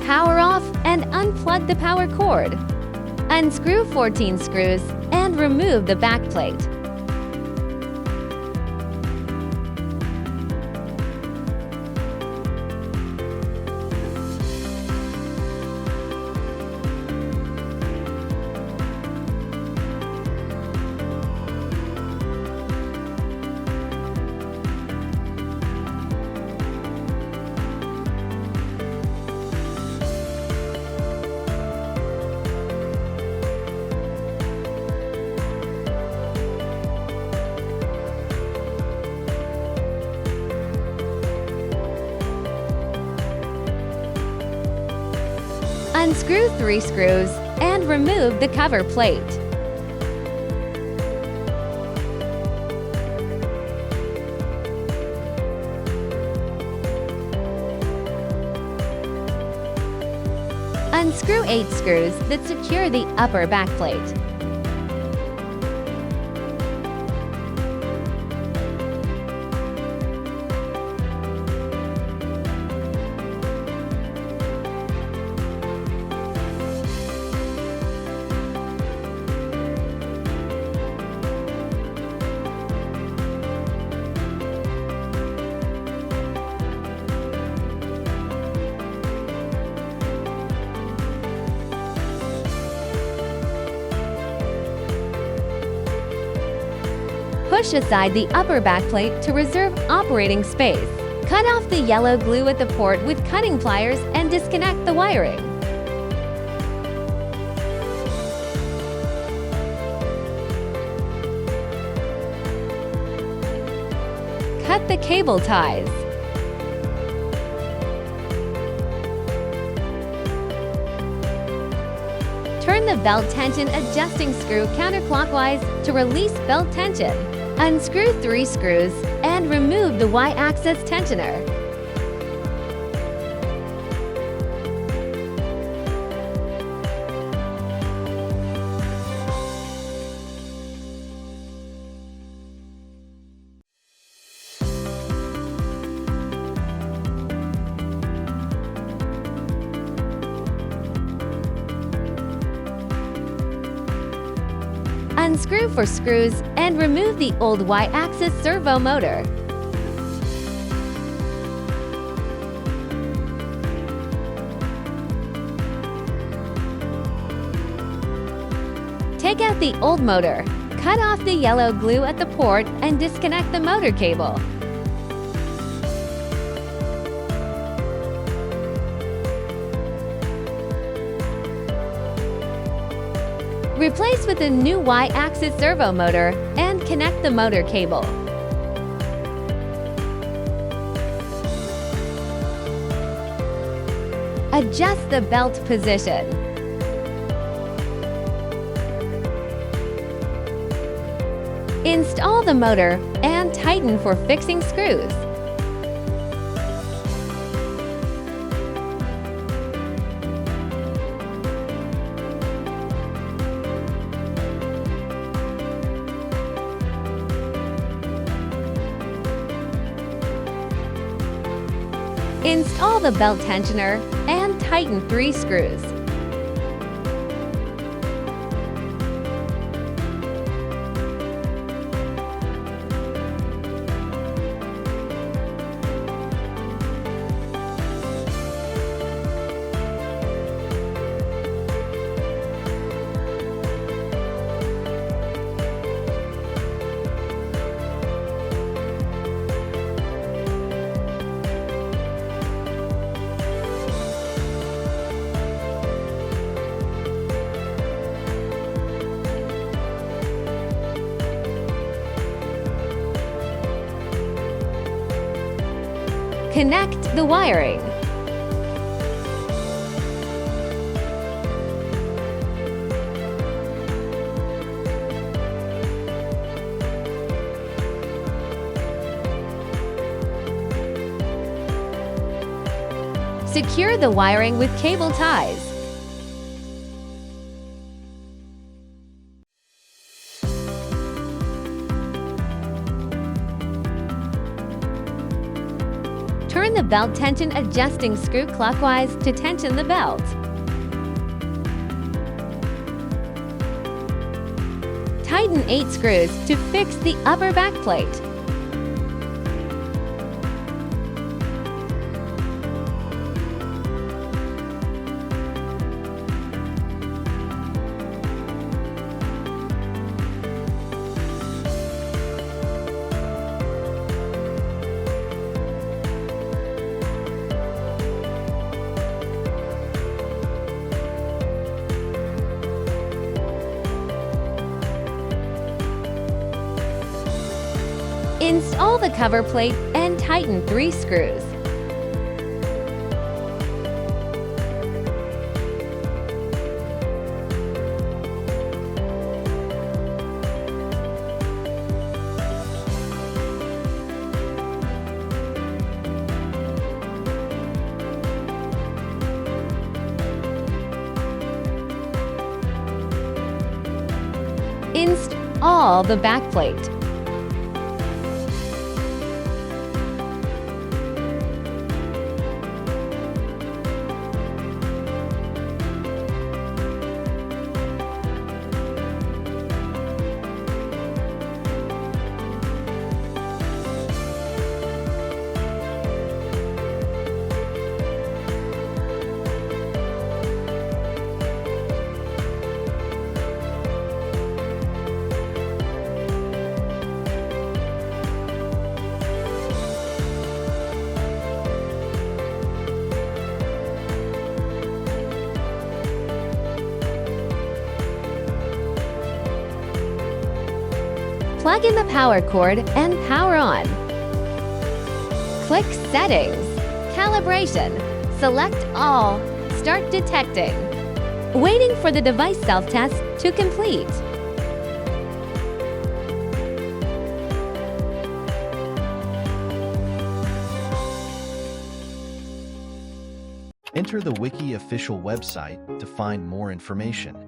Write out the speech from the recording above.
power off and unplug the power cord. Unscrew 14 screws and remove the back plate. Unscrew 3 screws and remove the cover plate. Unscrew 8 screws that secure the upper back plate. Push aside the upper backplate to reserve operating space. Cut off the yellow glue at the port with cutting pliers and disconnect the wiring. Cut the cable ties. Turn the belt tension adjusting screw counterclockwise to release belt tension. Unscrew 3 screws and remove the Y-axis tensioner. Unscrew 4 screws and remove the old Y-axis servo motor. Take out the old motor. Cut off the yellow glue at the port and disconnect the motor cable. Replace with a new Y-axis servo motor and connect the motor cable. Adjust the belt position. Install the motor and tighten for fixing screws. Install the belt tensioner and tighten 3 screws. Connect the wiring. Secure the wiring with cable ties. Turn the belt tension adjusting screw clockwise to tension the belt. Tighten 8 screws to fix the upper back plate. Install the cover plate and tighten 3 screws. Install the back plate. Plug in the power cord and power on. Click Settings, Calibration, select All, start detecting. Waiting for the device self-test to complete. Enter the Wiki official website to find more information.